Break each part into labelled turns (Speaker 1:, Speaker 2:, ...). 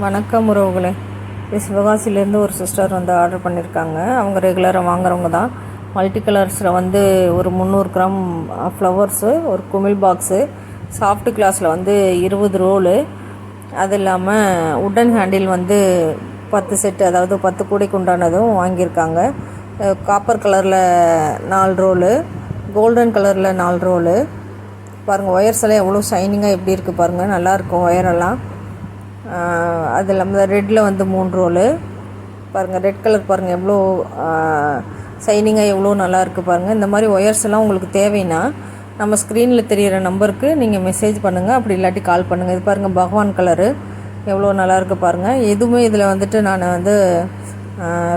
Speaker 1: வணக்கம் உறவுகளே. இது சிவகாசிலேருந்து ஒரு சிஸ்டர் வந்து ஆர்டர் பண்ணியிருக்காங்க. அவங்க ரெகுலராக வாங்குறவங்க தான். மல்டி கலர்ஸில் வந்து ஒரு 300 கிராம் ஃப்ளவர்ஸு, ஒரு குமிழ் பாக்ஸு, சாஃப்ட் கிளாஸில் வந்து 20 ரோலு, அது இல்லாமல் உட்டன் ஹேண்டில் வந்து 10 செட்டு, அதாவது 10 கூடைக்கு உண்டானதும் வாங்கியிருக்காங்க. காப்பர் கலரில் 4 ரோலு, கோல்டன் கலரில் 4 ரோலு. பாருங்கள், ஒயர்ஸ் எல்லாம் எவ்வளோ ஷைனிங்காக எப்படி இருக்குது பாருங்கள், நல்லாயிருக்கும் ஒயரெல்லாம். அது இல்லாமல் ரெட்டில் வந்து 3 ரோலு பாருங்கள். ரெட் கலர் பாருங்கள் எவ்வளோ ஷைனிங்காக எவ்வளோ நல்லாயிருக்கு பாருங்கள். இந்த மாதிரி ஒயர்ஸ் எல்லாம் உங்களுக்கு தேவைன்னா நம்ம ஸ்க்ரீனில் தெரிகிற நம்பருக்கு நீங்கள் மெசேஜ் பண்ணுங்கள், அப்படி இல்லாட்டி கால் பண்ணுங்கள். இது பாருங்கள், பகவான் கலரு எவ்வளோ நல்லாயிருக்கு பாருங்கள். எதுவுமே இதில் வந்துட்டு நான் வந்து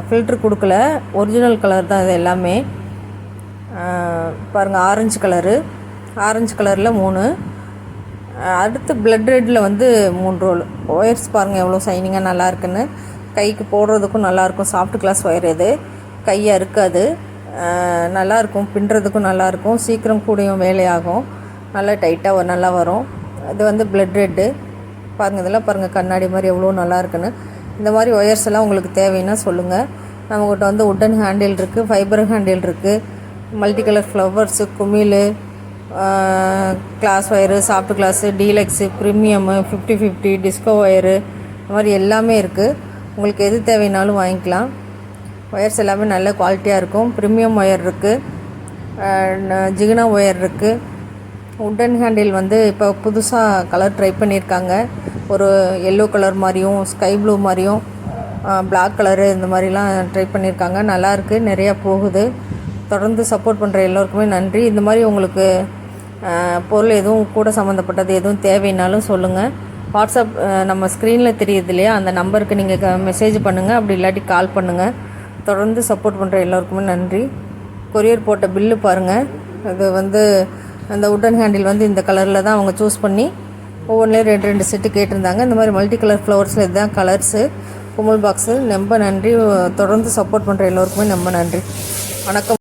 Speaker 1: ஃபில்ட்ரு கொடுக்கல, ஒரிஜினல் கலர் தான் இது எல்லாமே. பாருங்கள், ஆரஞ்சு கலரில் 3. அடுத்து பிளட் ரெட்டில் வந்து 3 ரோல் ஒயர்ஸ் பாருங்கள் எவ்வளோ ஷைனிங்காக நல்லா இருக்குன்னு. கைக்கு போடுறதுக்கும் நல்லாயிருக்கும். சாஃப்ட் கிளாஸ் ஒயர் இது, கையை அறுக்காது, நல்லாயிருக்கும். பின்னுறதுக்கும் நல்லாயிருக்கும். சீக்கிரம் கூடையும் வேலையாகும். நல்லா டைட்டாக நல்லா வரும். இது வந்து பிளட் ரெட்டு பாருங்கள். இதெல்லாம் பாருங்கள், கண்ணாடி மாதிரி எவ்வளோ நல்லா இருக்குன்னு. இந்த மாதிரி ஒயர்ஸ் எல்லாம் உங்களுக்கு தேவைன்னா சொல்லுங்கள். நம்மக்கிட்ட வந்து உட்டன் ஹேண்டில் இருக்குது, ஃபைபர் ஹேண்டில் இருக்குது, மல்டி கலர் ஃப்ளவர்ஸு, குமிழ், glass wire, soft glass, deluxe, premium, 50-50, disco wire, இந்த மாதிரி எல்லாமே இருக்குது. உங்களுக்கு எது தேவைனாலும் வாங்கிக்கலாம். ஒயர்ஸ் எல்லாமே நல்ல குவாலிட்டியாக இருக்கும். ப்ரீமியம் ஒயர் இருக்குது, ஜிகினா ஒயர் இருக்குது. உட்டன் ஹேண்டில் வந்து இப்போ புதுசாக கலர் ட்ரை பண்ணியிருக்காங்க. ஒரு எல்லோ கலர் மாதிரியும், ஸ்கை ப்ளூ மாதிரியும், பிளாக் கலரு, இந்த மாதிரிலாம் ட்ரை பண்ணியிருக்காங்க. நல்லாயிருக்கு, நிறையா போகுது. தொடர்ந்து சப்போர்ட் பண்ணுற எல்லோருக்குமே நன்றி. இந்த மாதிரி உங்களுக்கு பொருள் எதுவும் கூட சம்மந்தப்பட்டது எதுவும் தேவைன்னாலும் சொல்லுங்கள். வாட்ஸ்அப் நம்ம ஸ்க்ரீனில் தெரியுது இல்லையா, அந்த நம்பருக்கு நீங்கள் மெசேஜ் பண்ணுங்கள், அப்படி இல்லாட்டி கால் பண்ணுங்கள். தொடர்ந்து சப்போர்ட் பண்ணுற எல்லோருக்குமே நன்றி. கொரியர் போட்ட பில்லு பாருங்கள். இது வந்து அந்த உட்டன் ஹேண்டில் வந்து இந்த கலரில் தான் அவங்க சூஸ் பண்ணி ஒவ்வொன்றிலையும் 2 செட்டு கேட்டிருந்தாங்க. இந்த மாதிரி மல்டி கலர் ஃப்ளவர்ஸில் இதுதான் கலர்ஸு, குமுல் பாக்ஸு. ரொம்ப நன்றி. தொடர்ந்து சப்போர்ட் பண்ணுற எல்லோருக்குமே ரொம்ப நன்றி. வணக்கம்.